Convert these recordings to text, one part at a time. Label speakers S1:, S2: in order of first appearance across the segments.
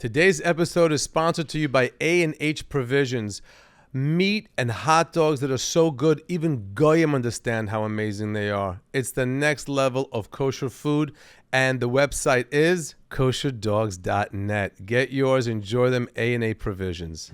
S1: Today's episode is sponsored to you by A&H Provisions. Meat and hot dogs that are so good, even Goyim understand how amazing they are. It's the next level of kosher food, and the website is kosherdogs.net. Get yours, enjoy them, A&H Provisions.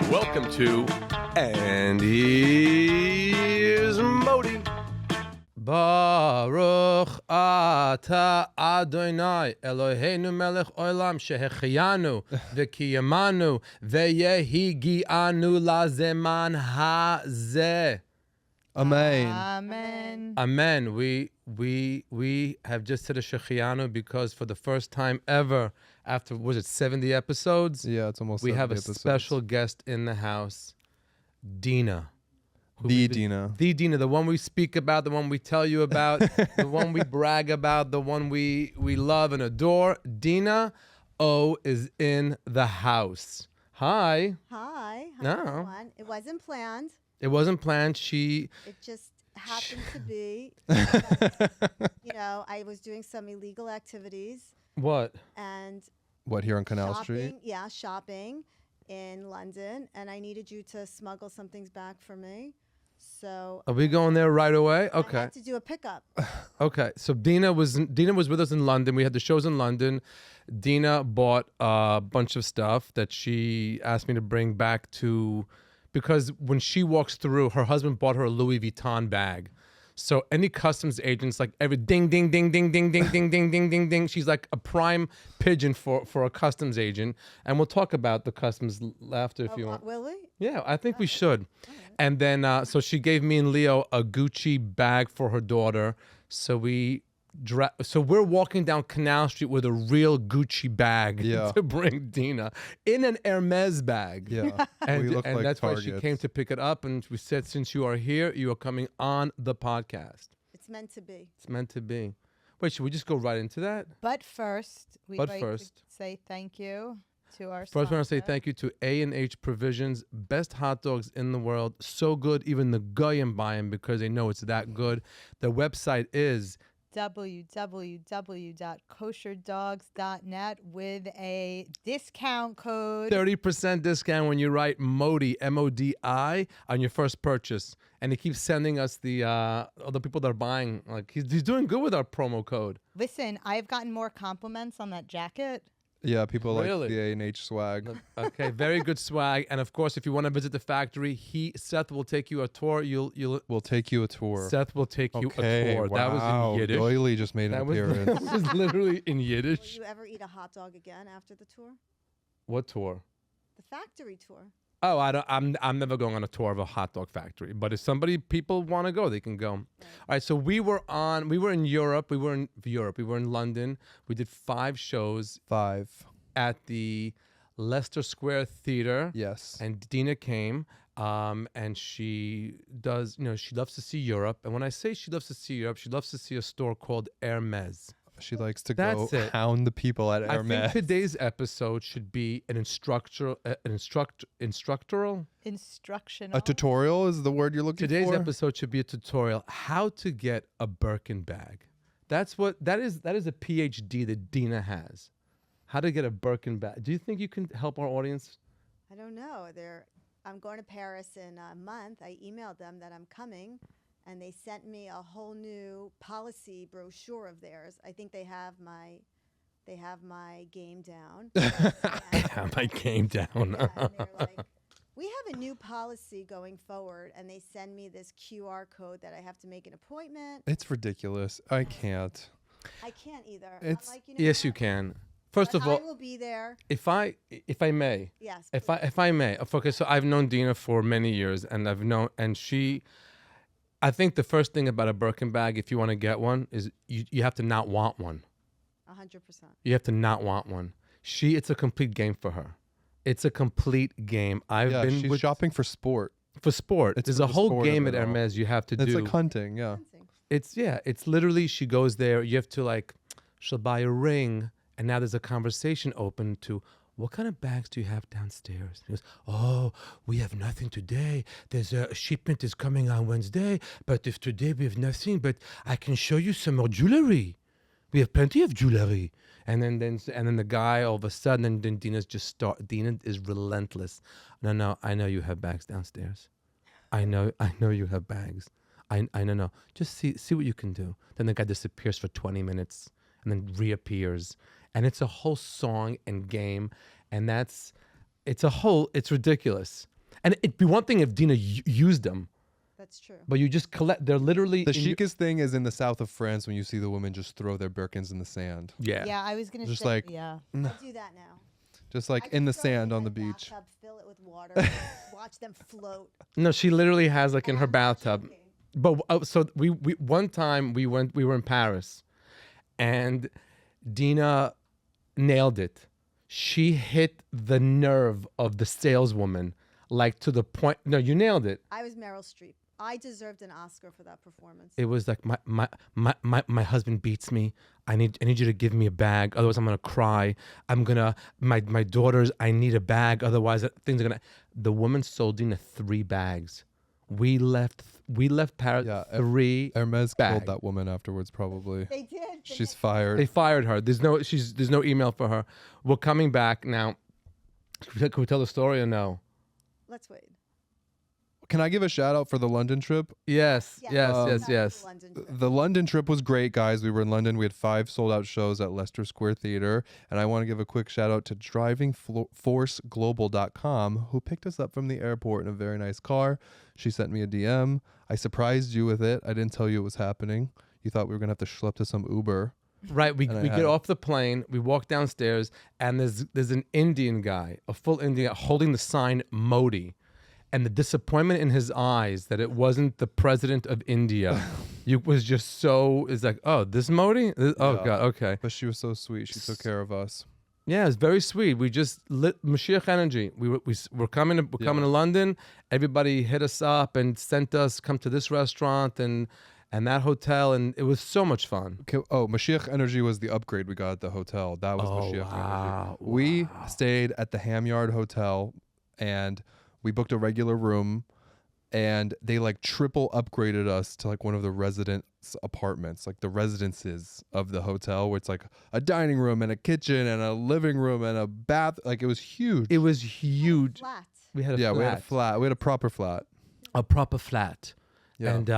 S1: Welcome to And Here's Modi. Baruch Ata Adonai Eloheinu melech olam shehechiyanu v'kiyamanu v'yehigianu lazeman hazeh.
S2: Amen.
S3: Amen.
S1: Amen. We have just said a Shechianu because for the first time ever, after, was it 70 episodes?
S2: Yeah, it's almost
S1: We
S2: 70
S1: have a
S2: episodes.
S1: special guest in the house, Dina.
S2: Dina.
S1: The Dina, the one we speak about, the one we tell you about, the one we brag about, the one we love and adore. Dina O is in the house. Hi.
S3: Hi. Hi,
S1: No.
S3: everyone. It wasn't planned.
S1: It wasn't planned. She...
S3: It just happened to be. I was doing some illegal activities
S1: What?
S3: and
S2: What, here on Canal
S3: shopping.
S2: Street?
S3: Yeah, shopping in London, and I needed you to smuggle some things back for me. So
S1: Are we going there right away?
S3: I
S1: Okay.
S3: had to do a pickup.
S1: Okay, so Dina was with us in London. We had the shows in London. Dina bought a bunch of stuff that she asked me to bring back because when she walks through, her husband bought her a Louis Vuitton bag. So any customs agents, like every ding, ding, ding, ding, ding, ding, ding, ding, ding, ding, ding. She's like a prime pigeon for a customs agent. And we'll talk about the customs after if you want.
S3: Will we?
S1: Yeah, I think we should. And then, so she gave me and Leo a Gucci bag for her daughter. So so we're walking down Canal Street with a real Gucci bag to bring Dina in an Hermes bag.
S2: Yeah.
S1: And,
S2: we look
S1: and
S2: like
S1: that's
S2: targets.
S1: why she came to pick it up. And we said, since you are here, you are coming on the podcast.
S3: It's meant to be.
S1: It's meant to be. Wait, should we just go right into that?
S4: But first, we'd
S1: But
S4: like
S1: first.
S4: to say thank you to our
S1: First, I want to say
S4: sponsor.
S1: thank you to A&H Provisions, best hot dogs in the world. So good, even the Goyim buy them because they know it's that good. The website is
S4: www.kosherdogs.net with a discount code.
S1: 30% discount when you write Modi, M-O-D-I, on your first purchase. And he keeps sending us the other people that are buying. Like he's doing good with our promo code.
S4: Listen, I've gotten more compliments on that jacket.
S2: Yeah, people
S1: Really?
S2: like the A&H swag.
S1: Okay, very good swag. And of course, if you want to visit the factory, Seth will take you a tour.
S2: We'll take you a tour.
S1: Seth will take you
S2: Okay,
S1: a tour.
S2: wow.
S1: That was in Yiddish.
S2: Doily just made an
S1: That was,
S2: appearance.
S1: that was literally in
S3: Will
S1: Yiddish.
S3: you ever eat a hot dog again after the tour?
S1: What tour?
S3: The factory tour.
S1: Oh, I'm never going on a tour of a hot dog factory. But if people want to go, they can go. All right. So we were in Europe. We were in London. We did 5 shows
S2: 5.
S1: at the Leicester Square Theater.
S2: Yes.
S1: And Dina came. And she does, she loves to see Europe. And when I say she loves to see Europe, she loves to see a store called Hermes.
S2: She likes to
S1: That's
S2: go
S1: it.
S2: hound the people at
S1: I
S2: Hermes.
S1: think today's episode should be instructional.
S4: Instructional.
S2: A tutorial is the word you're looking
S1: Today's
S2: for?
S1: episode should be a tutorial how to get a Birkin bag. That is a PhD that Dina has. How to get a Birkin bag. Do you think you can help our audience?
S3: I don't know. I'm going to Paris in a month. I emailed them that I'm coming, and they sent me a whole new policy brochure of theirs. I think they have my game down.
S1: Yeah, my game down.
S3: Yeah, and they're like, we have a new policy going forward, and they send me this QR code that I have to make an appointment.
S2: It's ridiculous. I can't.
S3: I can't either.
S2: It's-
S3: I'm like,
S1: Yes,
S3: what?
S1: you can. First
S3: But
S1: of all,
S3: I will be there.
S1: if I may,
S3: Yes.
S1: if I may, okay. So I've known Dina for many years, and I think the first thing about a Birkin bag, if you want to get one, is you have to not want one.
S3: 100%.
S1: You have to not want one. It's a complete game for her. It's a complete game. I've
S2: Yeah,
S1: been
S2: she's
S1: with
S2: shopping for sport.
S1: for sport.
S2: It's
S1: There's
S2: for
S1: a
S2: the
S1: whole
S2: sport of
S1: game
S2: it
S1: at
S2: all.
S1: Hermes you have to
S2: It's
S1: do.
S2: like hunting, yeah.
S3: Fencing.
S1: It's literally she goes there. You have to like, she'll buy a ring, and now there's a conversation open to. What kind of bags do you have downstairs? He goes, oh, we have nothing today. There's a shipment is coming on Wednesday, but if today we have nothing, but I can show you some more jewelry. We have plenty of jewelry. And then the guy all of a sudden, and then Dina is relentless. No, I know you have bags downstairs. I know you have bags. I know. Just see what you can do. Then the guy disappears for 20 minutes and then reappears. And it's a whole song and game, and it's ridiculous. And it'd be one thing if Dina used them,
S3: That's true.
S1: but you just collect. They're literally
S2: The
S1: in your-
S2: chicest thing is in the south of France when you see the women just throw their Birkins in the sand.
S1: yeah.
S4: Yeah, I was gonna
S2: Just
S4: say.
S2: like-
S4: yeah.
S3: I do that now.
S2: Just
S3: I
S2: like
S3: just
S2: in the
S3: throw them
S2: sand on
S3: my
S2: the beach.
S3: bathtub, fill it with water, watch them float.
S1: No, she literally has like in
S3: And
S1: her
S3: I'm not
S1: bathtub.
S3: joking.
S1: But so we one time we were in Paris, and Dina nailed it. She hit the nerve of the saleswoman, like to the point. No, you nailed it.
S3: I was Meryl Streep. I deserved an Oscar for that performance.
S1: It was like my husband beats me. I need you to give me a bag, otherwise I'm gonna cry. My daughters. I need a bag, otherwise things are gonna. The woman sold Dina 3 bags. We left Paris
S2: Yeah,
S1: 3.
S2: Hermes
S1: Bag.
S2: killed that woman afterwards, probably.
S3: They did. the
S2: She's
S3: next-
S2: fired.
S1: They fired her. There's no email for her. We're coming back now. Can we tell the story or no?
S3: Let's wait.
S2: Can I give a shout out for the London trip?
S1: Yes,
S3: Yeah,
S1: yes,
S3: that
S1: yes,
S3: was the
S1: yes.
S3: London trip.
S2: The London trip was great, guys. We were in London. We had 5 sold out shows at Leicester Square Theatre. And I want to give a quick shout out to drivingforceglobal.com, who picked us up from the airport in a very nice car. She sent me a DM. I surprised you with it. I didn't tell you it was happening. You thought we were going to have to schlep to some Uber.
S1: Right, we
S2: And I
S1: get
S2: had-
S1: off the plane, we walk downstairs, and there's an Indian guy, a full Indian, holding the sign Modi, and the disappointment in his eyes that it wasn't the president of India, was just so. It's like, oh, this Modi? Oh
S2: Yeah.
S1: God, okay,
S2: But she was so sweet. She took care of us.
S1: yeah, it's very sweet. We just lit Mashiach energy. We're coming to London. Everybody hit us up and sent us come to this restaurant and that hotel, and it was so much fun.
S2: Okay, oh, Mashiach Energy was the upgrade we got at the hotel. That was Mashiach
S1: wow,
S2: Energy. We stayed at the Ham Yard Hotel, and we booked a regular room, and they like triple upgraded us to like one of the residence apartments, like the residences of the hotel, where it's like a dining room and a kitchen and a living room and a bath. Like it was huge.
S1: It was huge.
S3: Flat.
S1: We had a
S2: Yeah,
S1: flat.
S2: we had a flat. We had a proper flat.
S1: A proper flat.
S2: Yeah.
S1: And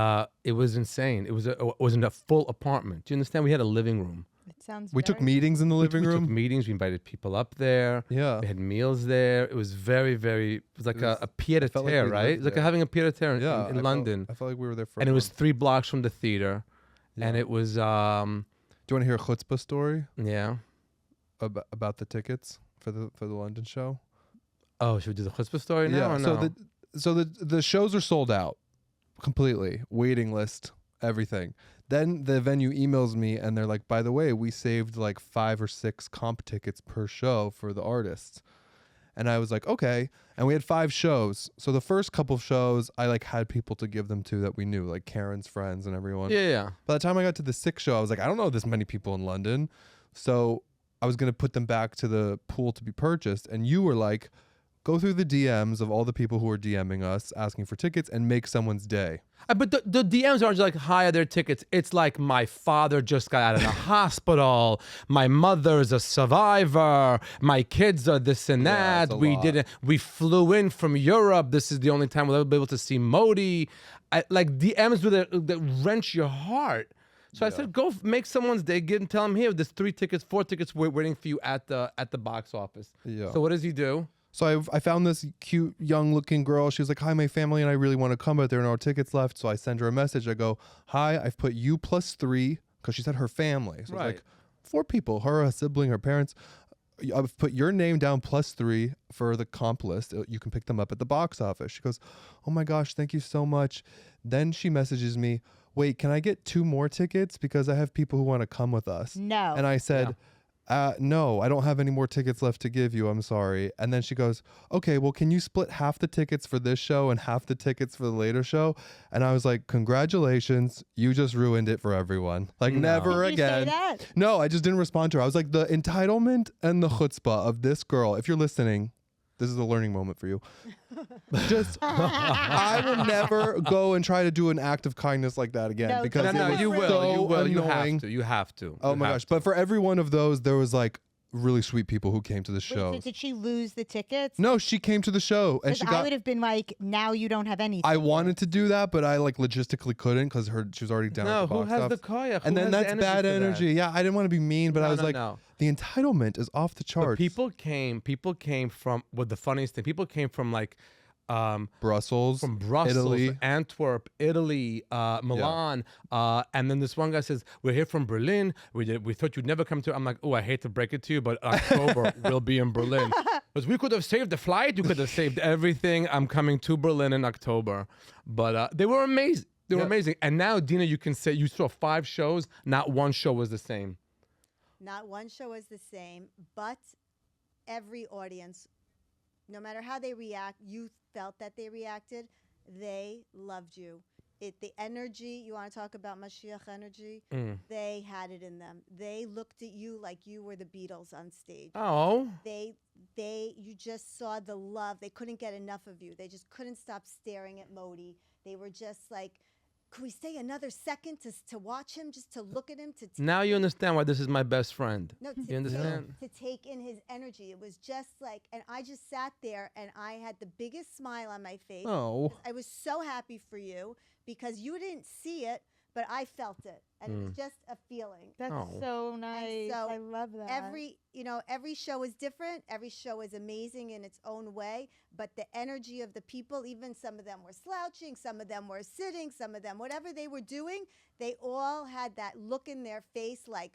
S1: it was insane. It wasn't a full apartment. Do you understand? We had a living room.
S4: It sounds.
S2: We took
S4: very-
S2: meetings in the
S1: We
S2: living
S1: took
S2: room.
S1: meetings. We invited people up there.
S2: Yeah.
S1: We had meals there. It was very, very. It was like
S2: It was-
S1: a pied a
S2: felt like
S1: terre,
S2: we
S1: right?
S2: lived
S1: It was like
S2: there.
S1: having a pied a terre
S2: Yeah.
S1: in London.
S2: I felt like we were there for.
S1: And
S2: a
S1: it was
S2: month.
S1: 3 blocks from the theater. And
S2: Yeah.
S1: it was,
S2: Do you want to hear a chutzpah story
S1: yeah.
S2: about the tickets for the London show?
S1: Oh, should we do the chutzpah story now or no?
S2: So the shows are sold out completely, waiting list, everything. Then the venue emails me and they're like, by the way, we saved like 5 or 6 comp tickets per show for the artists. And I was like, okay. And we had 5 shows. So the first couple of shows, I like had people to give them to that we knew, like Karen's friends and everyone.
S1: yeah.
S2: By the time I got to the 6th show, I was like, I don't know this many people in London. So I was going to put them back to the pool to be purchased. And you were like, go through the DMs of all the people who are DMing us, asking for tickets, and make someone's day.
S1: But the DMs aren't like, hi, are there tickets? It's like, my father just got out of the hospital. My mother's a survivor. My kids are this and
S2: Yeah, it's
S1: that.
S2: a
S1: We
S2: lot.
S1: didn't. We flew in from Europe. This is the only time we'll ever be able to see Modi. Like DMs that wrench your heart. So I said, go make someone's day. Tell him here. There's 3 tickets, 4 tickets waiting for you at the box office.
S2: Yeah.
S1: So what does he do?
S2: So I found this cute, young-looking girl. She was like, hi, my family and I really want to come, but there are no tickets left. So I send her a message. I go, hi, I've put you plus 3, because she said her family. So
S1: Right.
S2: it's like 4 people, her, a sibling, her parents. I've put your name down plus 3 for the comp list. You can pick them up at the box office. She goes, oh my gosh, thank you so much. Then she messages me, wait, can I get 2 more tickets? Because I have people who want to come with us.
S4: No.
S2: And I said, no, I don't have any more tickets left to give you. I'm sorry. And then she goes, okay, well, can you split half the tickets for this show and half the tickets for the later show? And I was like, congratulations. You just ruined it for everyone. Like,
S1: No.
S2: never
S4: Did you say
S2: again.
S4: that?
S2: No, I just didn't respond to her. I was like, the entitlement and the chutzpah of this girl, if you're listening, this is a learning moment for you. Just, I will never go and try to do an act of kindness like that again
S4: No,
S2: because
S1: No,
S2: it was
S1: you will.
S2: so
S1: You will. You
S2: annoying.
S1: have to. You have to.
S2: Oh
S1: You
S2: my
S1: have
S2: gosh!
S1: to.
S2: But for every one of those, there was like really sweet people who came to the
S4: Wait,
S2: show.
S4: so did she lose the tickets?
S2: No, she came to the show and
S4: Because
S2: she
S4: I
S2: got.
S4: would have been like, now you don't have anything.
S2: I wanted to do that, but I like logistically couldn't because she was already down.
S1: No,
S2: at the
S1: who
S2: box
S1: has the
S2: office.
S1: kayak?
S2: And
S1: Who
S2: then
S1: has the
S2: that's bad
S1: for that?
S2: energy. Yeah, I didn't want to be mean, but I
S1: No,
S2: was
S1: no,
S2: like,
S1: no.
S2: the entitlement is off the
S1: But
S2: charts.
S1: people came from. Well, the funniest thing, people came from like.
S2: Brussels,
S1: From Brussels,
S2: Italy.
S1: Antwerp, Italy, Milan, and then this one guy says, "We're here from Berlin. We thought you'd never come to." I'm like, "Oh, I hate to break it to you, but October we'll be in Berlin." Because we could have saved the flight, you could have saved everything. I'm coming to Berlin in October, but they were amazing. They were
S2: Yeah.
S1: amazing. And now, Dina, you can say you saw 5 shows. Not one show was the same.
S3: Not one show is the same, but every audience, no matter how they react, you felt that they reacted. They loved you. The energy, you want to talk about Mashiach energy? They had it in them. They looked at you like you were the Beatles on stage.
S1: Oh,
S3: You just saw the love. They couldn't get enough of you. They just couldn't stop staring at Modi. They were just like, could we stay another second to watch him, just to look at him, to
S1: now you understand why this is my best friend.
S3: no,
S1: You understand?
S3: to take in his energy. It was just like, and I just sat there and I had the biggest smile on my face.
S2: Oh,
S3: I was so happy for you because you didn't see it, but I felt it, and it was just a feeling.
S4: That's
S1: Oh.
S4: so nice.
S3: so
S4: I love that.
S3: Every show is different. Every show is amazing in its own way. But the energy of the people, even some of them were slouching, some of them were sitting, some of them, whatever they were doing, they all had that look in their face like,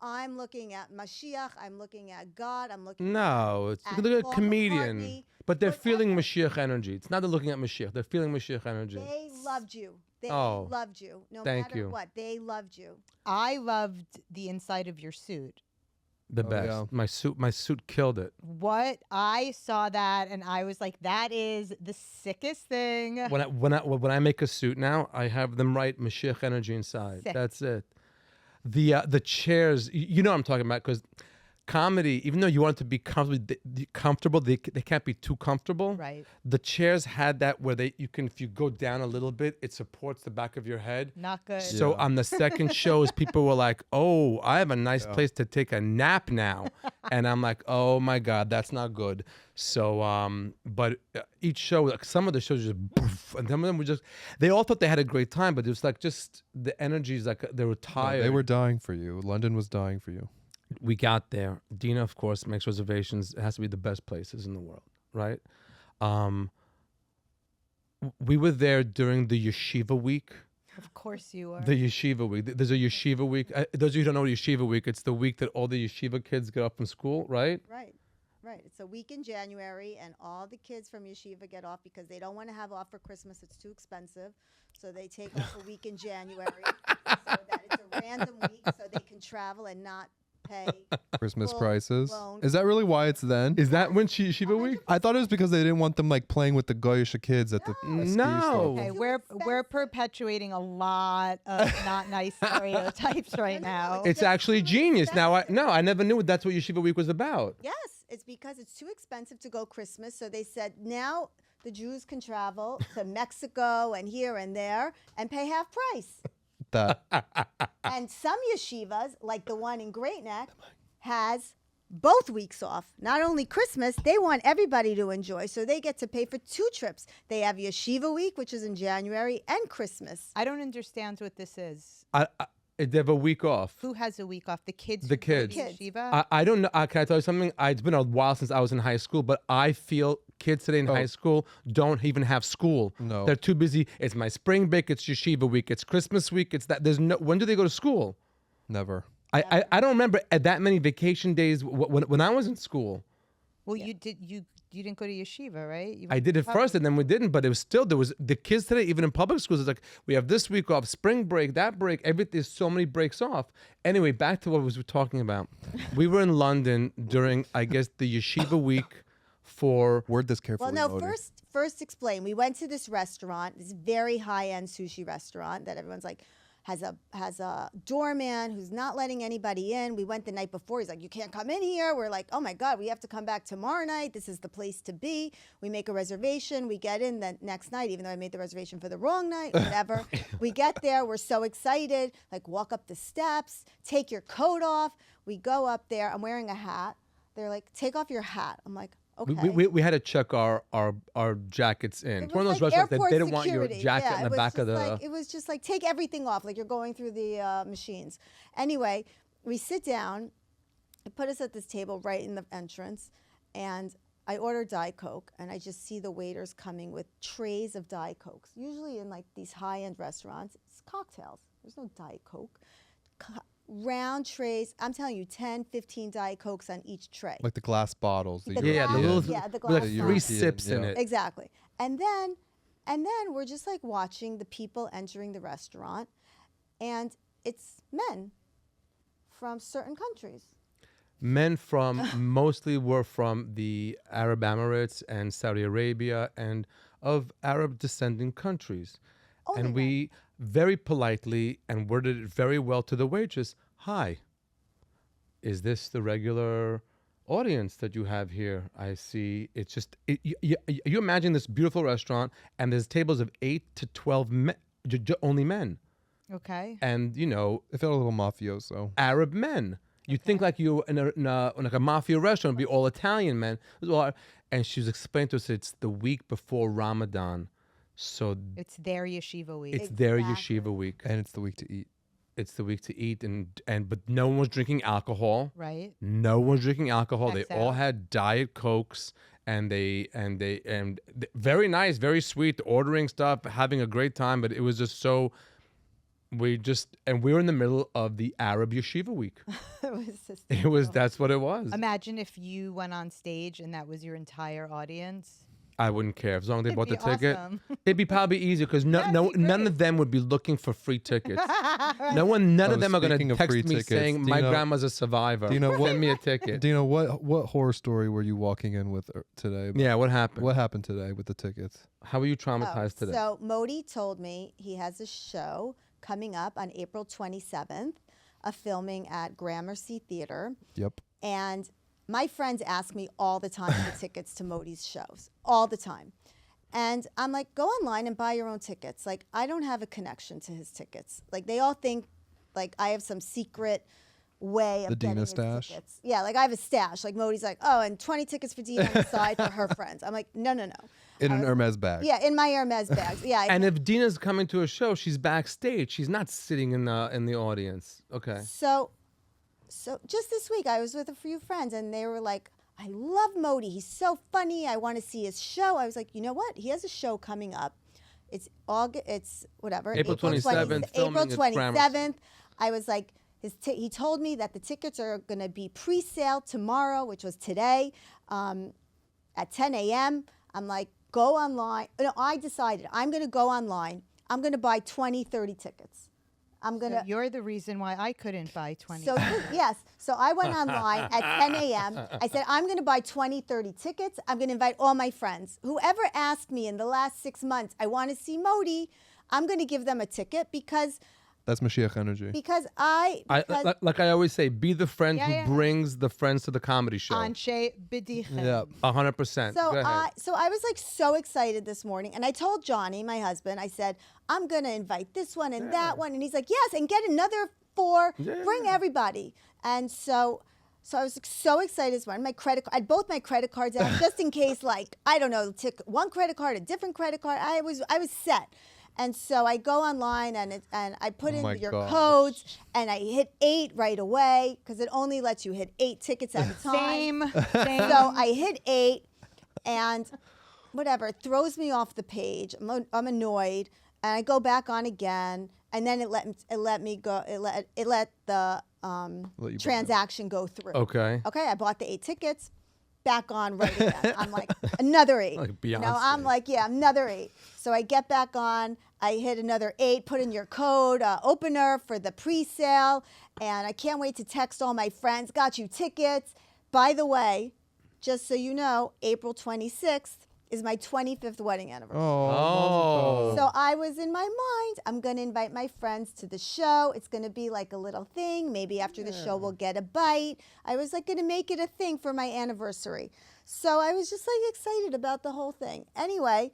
S3: I'm looking at Mashiach, I'm looking at God, I'm looking
S1: No, it's
S3: at
S1: look at a
S3: Paul
S1: comedian.
S3: McCartney,
S1: But they're feeling
S3: whatever.
S1: Mashiach energy. It's not they're looking at Mashiach. They're feeling Mashiach energy.
S3: They loved you. They
S1: Oh,
S3: loved you. No
S1: thank
S3: matter
S1: you.
S3: what, they loved you.
S4: I loved the inside of your suit.
S1: The
S2: Oh,
S1: best.
S2: yeah.
S1: My suit killed it.
S4: What I saw that and I was like, that is the sickest thing.
S1: When I make a suit now, I have them write Mashiach energy inside.
S4: Sick.
S1: That's it. The chairs, you know what I'm talking about, because comedy, even though you want it to be comfortable, they can't be too comfortable.
S4: Right.
S1: The chairs had that where you can, if you go down a little bit, it supports the back of your head.
S4: Not good.
S1: So
S2: Yeah.
S1: on the second shows, people were like, "Oh, I have a nice place to take a nap now," and I'm like, "Oh my God, that's not good." So, but each show, like some of the shows, just poof, and some of them were just—they all thought they had a great time, but it was like just the energies, like they were tired.
S2: they were dying for you. London was dying for you.
S1: We got there. Dina, of course, makes reservations. It has to be the best places in the world, right? We were there during the yeshiva week.
S4: Of course you are.
S1: The yeshiva week. There's a yeshiva week. Those of you who don't know yeshiva week, it's the week that all the yeshiva kids get off from school, right?
S3: Right. Right. It's a week in January, and all the kids from yeshiva get off because they don't want to have off for Christmas. It's too expensive. So they take off a week in January so that it's a random week so they can travel and not pay.
S2: Christmas
S3: Full
S2: prices.
S3: blown.
S2: Is that really why it's then?
S1: Is that when yeshiva week?
S2: I thought it was because they didn't want them like playing with the goyish kids at the ski
S1: No.
S2: stuff.
S4: Okay,
S3: Too
S4: we're
S3: expensive.
S4: perpetuating a lot of not nice stereotypes right now.
S1: It's actually genius. Now, I never knew that's what yeshiva week was about.
S3: Yes, it's because it's too expensive to go Christmas. So they said now the Jews can travel to Mexico and here and there and pay half price.
S2: That
S3: And some yeshivas, like the one in Great Neck, has both weeks off. Not only Christmas, they want everybody to enjoy, so they get to pay for 2 trips. They have Yeshiva Week, which is in January, and Christmas.
S4: I don't understand what this is.
S1: They have a week off.
S4: Who has a week off? The kids.
S1: The
S4: who go to
S1: kids.
S4: Yeshiva?
S1: I don't know. Can I tell you something? It's been a while since I was in high school, but I feel kids today in high school don't even have school.
S2: No.
S1: They're too busy. It's my spring break. It's yeshiva week. It's Christmas week. It's that. There's no. When do they go to school?
S2: never.
S1: I don't remember that many vacation days when I was in school.
S4: Well, you you didn't go to yeshiva, right? You
S1: I
S4: went
S1: did
S4: to
S1: it first,
S4: public-
S1: and then we didn't. But it was still there was the kids today, even in public schools. It's like we have this week off, spring break, that break. Everything. There's so many breaks off. Anyway, back to what we were talking about. We were in London during, I guess, the yeshiva week for.
S2: Word this carefully.
S3: Well, no,
S2: Modi.
S3: first explain. We went to this restaurant, this very high-end sushi restaurant that everyone's like has a doorman who's not letting anybody in. We went the night before. He's like, "You can't come in here." We're like, "Oh my God, we have to come back tomorrow night. This is the place to be." We make a reservation. We get in the next night, even though I made the reservation for the wrong night, whatever. We get there. We're so excited. Like, walk up the steps, take your coat off. We go up there. I'm wearing a hat. They're like, "Take off your hat." I'm like, okay.
S1: We had to check our jackets in.
S3: It
S1: It's one of
S3: was
S1: those
S3: like
S1: restaurants that
S3: airport
S1: they didn't want your
S3: security.
S1: jacket
S3: Yeah,
S1: in
S3: it
S1: the
S3: was
S1: back of
S3: just
S1: the.
S3: like, it was just like, take everything off, like you're going through the machines. Anyway, we sit down. They put us at this table right in the entrance, and I order Diet Coke, and I just see the waiters coming with trays of Diet Cokes. Usually in like these high-end restaurants, it's cocktails. There's no Diet Coke. Round trays. I'm telling you, 10, 15 Diet Cokes on each tray.
S2: Like the glass bottles.
S3: The
S2: that
S1: Yeah, the
S3: glass-
S1: little
S3: yeah, the
S1: with
S3: glass
S1: like
S3: bottles.
S1: three
S2: European,
S1: sips in
S2: yeah.
S1: it.
S3: Exactly. And then we're just like watching the people entering the restaurant, and it's men from certain countries.
S1: Men from mostly were from the Arab Emirates and Saudi Arabia and of Arab descending countries.
S3: Only
S1: And
S3: men.
S1: we very politely and worded it very well to the waitress. Hi, is this the regular audience that you have here? I see. It's just, you imagine this beautiful restaurant and there's tables of 8 to 12 men, only men.
S4: Okay.
S1: And, you know,
S2: It felt a little mafioso.
S1: Arab men. You think like you in like a mafia restaurant, it'd be all Italian men. And she was explaining to us it's the week before Ramadan. So
S4: It's their yeshiva week.
S1: it's their
S3: Exactly.
S1: yeshiva week.
S2: And it's the week to eat.
S1: It's the week to eat and but no one was drinking alcohol.
S4: right?
S1: No one was drinking alcohol.
S4: Checks
S1: They all
S4: out.
S1: had Diet Cokes and very nice, very sweet, ordering stuff, having a great time, but it was just so we were in the middle of the Arab Yeshiva week.
S3: It was just
S1: That's what it was.
S4: Imagine if you went on stage and that was your entire audience.
S1: I wouldn't care as long as they
S4: It'd
S1: bought the
S4: be
S1: ticket.
S4: awesome.
S1: It'd be probably easier because
S4: That'd be
S1: none
S4: great.
S1: of them would be looking for free tickets. None
S2: Oh,
S1: of them are going
S2: speaking
S1: to
S2: of
S1: text
S2: free
S1: me
S2: tickets,
S1: saying my
S2: Dina-
S1: grandma's a survivor.
S2: Dina, what-
S1: Send me a ticket.
S2: Dina, what horror story were you walking in with today?
S1: Yeah, what happened?
S2: What happened today with the tickets?
S1: How were you traumatized today?
S3: So Modi told me he has a show coming up on April 27th, a filming at Gramercy Theater.
S2: Yep.
S3: And my friends ask me all the time for tickets to Modi's shows, all the time. And I'm like, go online and buy your own tickets. Like, I don't have a connection to his tickets. Like, they all think like I have some secret way of
S2: The
S3: getting
S2: Dina
S3: his
S2: stash?
S3: tickets. Yeah, like I have a stash. Like Modi's like, oh, and 20 tickets for Dina on the side for her friends. I'm like, no.
S2: In an Hermes bag.
S3: Yeah, in my Hermes bags. Yeah.
S1: And if Dina's coming to a show, she's backstage. She's not sitting in the audience. Okay.
S3: So just this week, I was with a few friends, and they were like, I love Modi. He's so funny. I want to see his show. I was like, you know what? He has a show coming up. It's August. It's whatever.
S1: April 27th,
S3: April
S1: filming at Gramercy.
S3: 27th. I was like, he told me that the tickets are going to be pre-sale tomorrow, which was today, at 10 a.m. I'm like, go online. No, I decided I'm going to go online. I'm going to buy 20, 30 tickets. I'm going
S4: So
S3: to.
S4: you're the reason why I couldn't buy 20.
S3: So yes, so I went online at 10 a.m. I said, I'm going to buy 20, 30 tickets. I'm going to invite all my friends. Whoever asked me in the last 6 months, I want to see Modi, I'm going to give them a ticket because
S2: That's Mashiach energy.
S3: because
S1: I always say, be the friend
S4: Yeah,
S1: who
S4: yeah.
S1: brings the friends to the comedy show.
S4: Anshe b'dichem.
S2: Yeah.
S1: 100%.
S3: So
S1: Go ahead.
S3: I was like so excited this morning, and I told Johnny, my husband, I said, I'm going to invite this one and that one, and he's like, yes, and get another 4, bring everybody. And so I was like, so excited this morning. I had both my credit cards out just in case, like, I don't know, one credit card, a different credit card. I was set. And so I go online and I put
S2: Oh my
S3: in your
S2: gosh.
S3: codes, and I hit 8 right away because it only lets you hit 8 tickets at a time.
S4: Same.
S3: So I hit 8, and whatever, it throws me off the page. I'm annoyed, and I go back on again, and then it let me go. It let the
S2: Let you buy
S3: transaction go through.
S1: Okay.
S3: Okay, I bought the 8 tickets. back on right again. I'm like, another 8.
S1: Like
S3: You know, I'm
S1: Beyonce.
S3: like, yeah, another 8. So I get back on. I hit another 8. Put in your code opener for the pre-sale, and I can't wait to text all my friends. Got you tickets. By the way, just so you know, April 26th is my 25th wedding anniversary.
S1: Oh.
S3: So I was in my mind, I'm going to invite my friends to the show. It's going to be like a little thing. Maybe after the show we'll get a bite. I was like going to make it a thing for my anniversary. So I was just like excited about the whole thing. Anyway,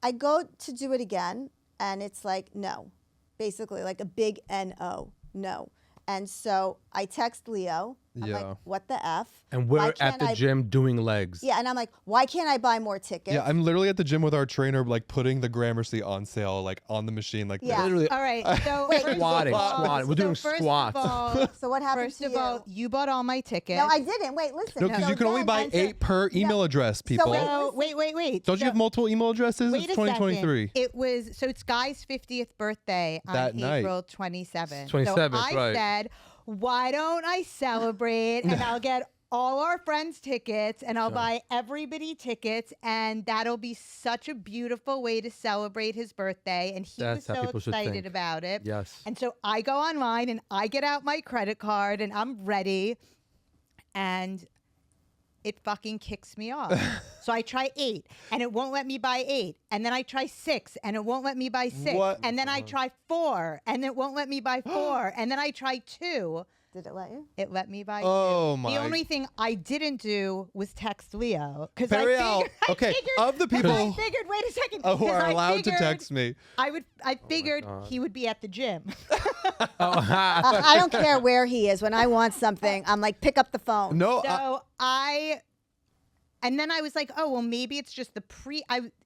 S3: I go to do it again and it's like, no. Basically like a big N-O, no. And so I text Leo. I'm
S2: Yeah.
S3: like, what the F?
S1: And
S3: Why
S1: we're at
S3: can't
S1: the
S3: I-
S1: gym doing legs.
S3: Yeah, and I'm like, why can't I buy more tickets?
S2: Yeah, I'm literally at the gym with our trainer, like putting the Gramercy on sale, like on the machine, like
S3: Yeah.
S1: Literally
S4: All right. So
S3: Wait,
S4: first of
S1: squatting,
S4: all-
S1: squatting. We're doing
S4: so first
S1: squats.
S4: Of all,
S3: So what happened
S4: first
S3: to
S4: of
S3: you?
S4: all, you bought all my tickets.
S3: No, I didn't. Wait, listen.
S2: No, because
S3: So
S2: you can only
S3: then
S2: buy
S3: I said-
S2: 8 per email address, people.
S3: wait,
S4: So wait.
S2: Don't you have multiple email addresses?
S4: Wait
S2: It's
S4: a
S2: 2023.
S4: second. It was so it's Guy's 50th birthday on
S2: That night.
S4: April 27th.
S1: 27th,
S4: so I
S1: right.
S4: said, why don't I celebrate and I'll get all our friends tickets and I'll buy everybody tickets and that'll be such a beautiful way to celebrate his birthday. And he
S1: That's
S4: was
S1: how
S4: so
S1: people should
S4: excited
S1: think.
S4: about it.
S1: Yes.
S4: And so I go online and I get out my credit card and I'm ready and it fucking kicks me off. So I try 8 and it won't let me buy 8. And then I try 6 and it won't let me buy 6.
S2: What?
S4: And then I try 4 and it won't let me buy 4. And then I try 2.
S3: Did it let you?
S4: It let me buy 2.
S2: Oh, my.
S4: The only thing I didn't do was text Leo. Because
S2: Periel. Okay, of the people
S4: I figured, wait a second.
S2: who
S4: 'cause
S2: are
S4: I
S2: allowed to
S4: figured-
S2: text me.
S4: I figured
S1: God.
S4: he would be at the gym.
S3: I don't care where he is. When I want something, I'm like, pick up the phone.
S2: No,
S4: So and then I was like, oh well, maybe it's just the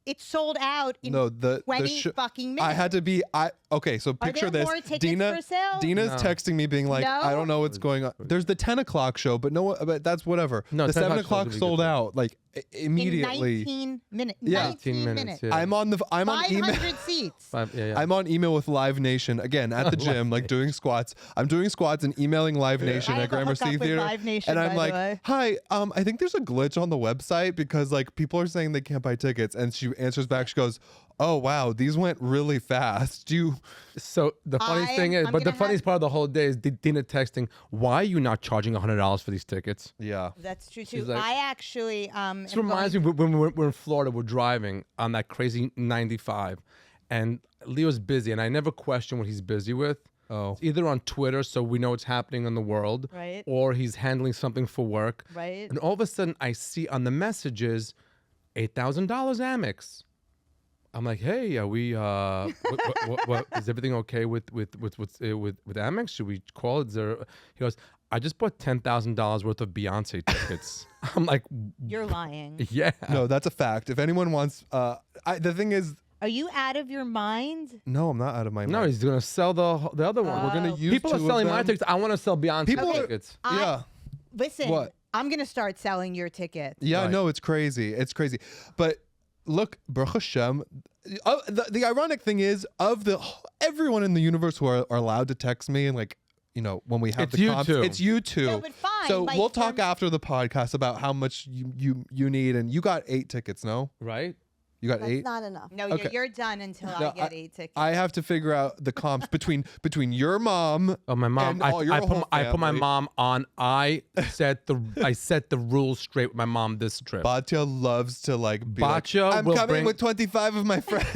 S4: it sold out in
S2: no, the
S4: 20 fucking minutes.
S2: I had to be. Okay, so
S4: Are
S2: picture
S4: there
S2: this.
S4: more tickets
S2: Dina,
S4: for sale?
S2: Dina's
S1: No.
S2: texting me, being like,
S4: No?
S2: "I don't know what's going on." There's the 10 o'clock show, but but that's whatever.
S1: No,
S2: the
S1: 10
S2: 7
S1: o'clock show's
S2: o'clock
S1: gonna be
S2: sold
S1: good, too.
S2: out like
S4: in
S2: immediately.
S4: 19 minutes.
S2: Yeah.
S4: 19
S1: minutes,
S4: minutes.
S1: yeah.
S2: I'm on email.
S4: 500 seats.
S1: Yeah.
S2: I'm on email with Live Nation again at the gym, like doing squats. I'm doing squats and emailing Live Nation
S4: I
S2: at
S4: have a
S2: Gramercy
S4: hookup with
S2: Theater,
S4: Live Nation,
S2: and I'm
S4: by the
S2: like,
S4: way.
S2: "Hi, I think there's a glitch on the website because like people are saying they can't buy tickets." And she answers back, she goes, "Oh wow, these went really fast. Do you?"
S1: So the funny thing is,
S4: I'm
S1: but the
S4: gonna
S1: funniest part of the whole day is Dina texting, "Why are you not charging $100 for these tickets?"
S2: Yeah.
S4: That's true
S1: She's
S4: too.
S1: like-
S4: I actually
S1: This reminds me when we're in Florida, we're driving on that crazy 95, and Leo's busy, and I never question what he's busy with.
S2: Oh.
S1: It's either on Twitter, so we know what's happening in the world,
S4: Right.
S1: or he's handling something for work.
S4: Right.
S1: And all of a sudden, I see on the messages, $8,000 Amex. I'm like, hey, are we? What, is everything okay with Amex? Should we call it? Is there? He goes, I just bought $10,000 worth of Beyonce tickets. I'm like,
S4: You're lying.
S1: yeah.
S2: No, that's a fact. If anyone wants, the thing is,
S4: Are you out of your mind?
S2: no, I'm not out of my
S1: No,
S2: mind.
S1: he's gonna sell the other one.
S2: We're gonna use
S1: People are
S2: two
S1: selling
S2: of
S1: my
S2: them.
S1: tickets. I want to sell Beyonce
S2: People are-
S1: tickets.
S2: Yeah.
S4: Listen,
S2: What?
S4: I'm going to start selling your tickets.
S2: Yeah,
S1: Right.
S2: no, it's crazy. It's crazy. But look, Baruch Hashem, the ironic thing is, everyone in the universe who are allowed to text me and like, you know, when we have
S1: It's
S2: the
S1: you
S2: comps,
S1: two.
S2: it's you two.
S4: No, but fine.
S2: So
S4: like,
S2: we'll talk
S4: from-
S2: after the podcast about how much you need, and you got 8 tickets, no?
S1: Right?
S2: You got
S3: That's
S2: 8.
S3: not enough.
S4: No,
S2: Okay.
S4: you're done until
S2: No,
S4: I get 8 tickets.
S2: I have to figure out the comps between your mom.
S1: Oh, my mom.
S2: And all your whole
S1: I put my
S2: family.
S1: mom on. I set the rules straight with my mom this trip.
S2: Batya loves to like be
S1: Batya
S2: like, I'm
S1: will
S2: coming
S1: bring-
S2: with 25 of my friends.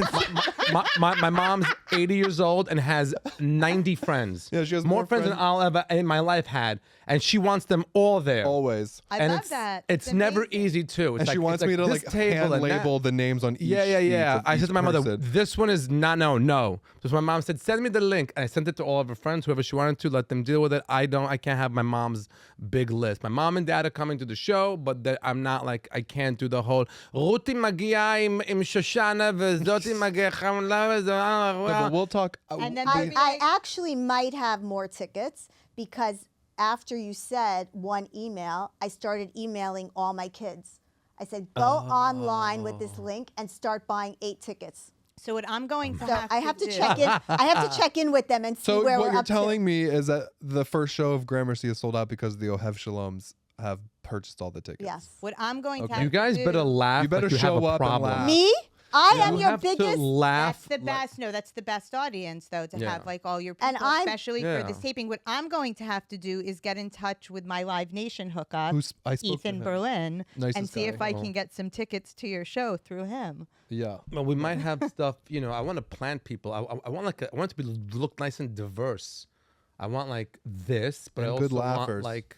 S1: my mom's 80 years old and has 90 friends.
S2: Yeah, she has
S1: more
S2: more
S1: friends than
S2: friends.
S1: I'll ever in my life had, and she wants them all there.
S2: Always.
S4: I
S1: and
S4: love
S1: it's,
S4: that.
S1: It's never
S4: amazing.
S1: easy too. It's
S2: And she
S1: like-
S2: wants
S1: it's
S2: me to
S1: this
S2: like
S1: table
S2: hand
S1: and that.
S2: label the names on each
S1: Yeah.
S2: sheet of
S1: I said
S2: each
S1: to my mother,
S2: person.
S1: this one is not, no. So my mom said, send me the link. And I sent it to all of her friends, whoever she wanted to, let them deal with it. I can't have my mom's big list. My mom and dad are coming to the show, but I'm not like, I can't do the whole, רותי מגיעה עם שושנה וזאתי מגיעה חמלה
S2: No, but we'll talk.
S4: And then
S3: I,
S4: Maybe
S3: I actually might have more tickets because after you said one email, I started emailing all my kids. I said, go online with this link and start buying 8 tickets.
S4: So what I'm going to
S3: So
S4: have
S3: I have to
S4: do-
S3: check in. I have to check in with them and see
S2: So
S3: where
S2: what
S3: we're
S2: you're
S3: up
S2: telling me is that the first show of Gramercy is sold out because the Ohev Shaloms have purchased all the tickets.
S3: Yes.
S4: What I'm going to
S2: Okay.
S4: have
S1: You guys
S4: to
S1: better
S4: do,
S1: laugh.
S2: You better
S1: like you
S2: show
S1: have a
S2: up and
S1: problem.
S2: laugh.
S3: Me? I am
S1: You
S3: your
S1: have to
S3: biggest.
S1: laugh.
S4: That's the best. No, that's the best audience, though, to
S1: Yeah.
S4: have like all your people,
S3: And I'm-
S4: especially for this
S1: Yeah.
S4: taping. What I'm going to have to do is get in touch with my Live Nation hookup,
S2: I spoke to
S4: Ethan
S2: him.
S4: Berlin,
S2: Nicest
S4: and see
S2: guy.
S4: if I can get some tickets to your show through him.
S2: Yeah.
S1: Well, we might have stuff. I want to plant people. I want I want it to look nice and diverse. I want like this, but
S2: And
S1: I also
S2: good
S1: want
S2: laughers.
S1: like.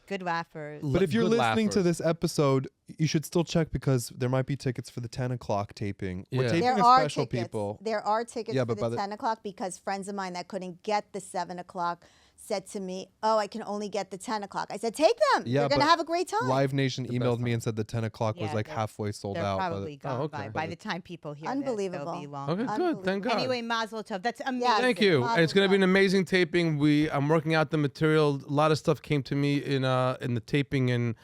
S4: Good laughers.
S2: But if you're
S1: good
S2: listening to
S1: laughers.
S2: this episode, you should still check because there might be tickets for the 10 o'clock taping. We're
S1: Yeah.
S2: taping
S3: There
S2: a
S3: are
S2: special
S3: tickets.
S2: people.
S3: There are tickets
S2: Yeah,
S3: for
S2: but by
S3: the
S2: the-
S3: 10 o'clock because friends of mine that couldn't get the 7 o'clock said to me, "Oh, I can only get the 10 o'clock." I said, "Take them.
S2: Yeah,
S3: You're gonna
S2: but
S3: have a great time."
S2: Live Nation emailed me
S1: time.
S2: and said the 10 o'clock was
S4: Yeah,
S2: like
S4: they're-
S2: halfway sold
S4: They're
S2: out.
S4: probably gone
S1: okay.
S4: by the time people hear
S3: Unbelievable.
S4: this. They'll be long.
S1: Okay, good. Thank God.
S4: Anyway, Mazel Tov. That's amazing.
S3: Yes.
S1: Thank you.
S3: Mazel
S1: It's going to be
S3: tov.
S1: an amazing taping. I'm working out the material. A lot of stuff came to me in the taping in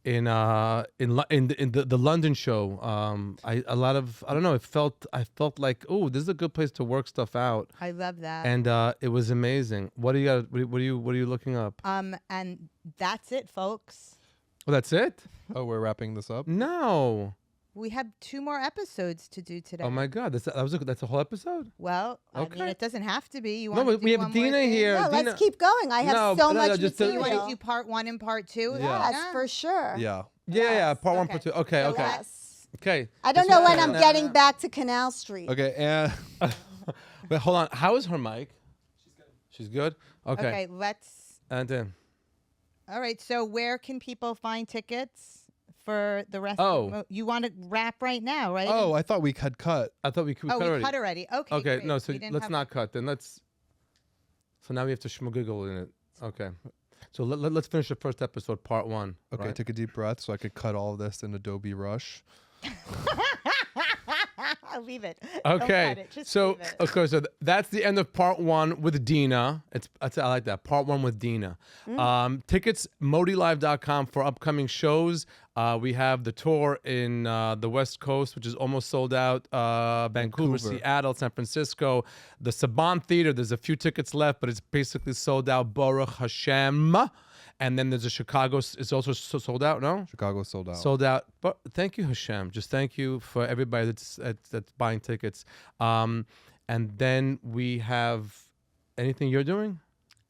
S1: the London show. I don't know. I felt like, oh, this is a good place to work stuff out,
S4: I love that.
S1: and it was amazing. What do you got? What are you looking up?
S4: And that's it, folks.
S1: Oh, that's it?
S2: Oh, we're wrapping this up?
S1: No.
S4: We have 2 more episodes to do today.
S1: Oh my God, that's a whole episode.
S4: Well, I mean,
S1: Okay.
S4: it doesn't have to be. You
S1: No,
S4: want to
S1: but
S4: do
S1: we have
S4: one more
S1: Dina
S4: thing?
S1: here.
S3: No,
S1: Dina-
S3: let's keep going. I have
S1: No,
S3: so
S1: no,
S3: much
S1: just
S4: You want
S3: material.
S4: to do part 1 and part 2?
S2: Yeah.
S3: Yes, for sure.
S2: Yeah.
S1: Yeah,
S3: Yes.
S1: part one,
S4: Okay.
S1: part two. Okay, okay,
S3: Yes.
S1: okay.
S3: I don't
S1: Just
S3: know when
S1: okay.
S3: I'm getting back to Canal Street.
S2: Okay, and
S1: Wait, hold on. How is her mic? She's good. Okay.
S4: Okay, let's.
S1: And then.
S4: All right, so where can people find tickets for the rest
S1: Oh.
S4: of the you want to wrap right now, right?
S2: I thought we had cut.
S1: I thought we could
S4: Oh,
S1: cut
S4: we
S1: already.
S4: cut already. Okay.
S1: Okay,
S4: great.
S1: no, so
S4: We didn't
S1: let's
S4: have-
S1: not cut. Then let's. So now we have to schmuggle in it. Okay. So let's finish the first episode, part 1.
S2: Okay,
S1: right?
S2: take a deep breath so I could cut all of this in Adobe Rush.
S4: I'll leave it. Don't
S1: Okay.
S4: cut it. Just
S1: So
S4: leave it.
S1: okay, so that's the end of part 1 with Dina. I like that. Part 1 with Dina. Tickets modilive.com for upcoming shows. We have the tour in the West Coast, which is almost sold out. Vancouver, Seattle, San Francisco, the Saban Theater. There's a few tickets left, but it's basically sold out. Baruch Hashem. And then there's a Chicago. It's also sold out. No.
S2: Chicago sold out.
S1: Sold out. But thank you, Hashem. Just thank you for everybody that's buying tickets. And then we have anything you're doing?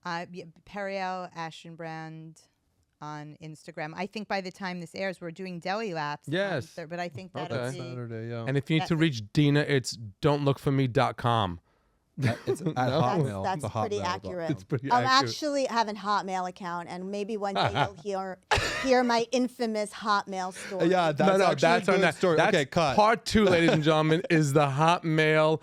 S4: Yeah, Periel Ashenbrand on Instagram. I think by the time this airs, we're doing deli laps. on
S1: Yes.
S4: but I think that'll
S1: Okay.
S4: be.
S2: Saturday, yeah.
S1: And if you need to reach Dina, it's don'tlookforme.com.
S2: It's at
S1: No.
S2: Hotmail.
S3: That's
S2: the
S3: pretty
S2: Hotmail.
S3: accurate.
S1: It's pretty
S3: I'm
S1: accurate.
S3: actually have a Hotmail account, and maybe one day you'll hear my infamous Hotmail story.
S2: Yeah, that's actually a good
S1: that.
S2: story.
S1: That's
S2: Okay, cut.
S1: Part 2, ladies and gentlemen, is the Hotmail.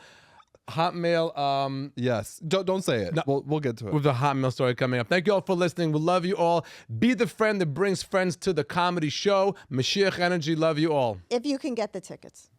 S2: Yes. Don't say it. We'll get to it.
S1: With the Hotmail story coming up. Thank you all for listening. We love you all. Be the friend that brings friends to the comedy show. Mashiach Energy, love you all.
S3: If you can get the tickets.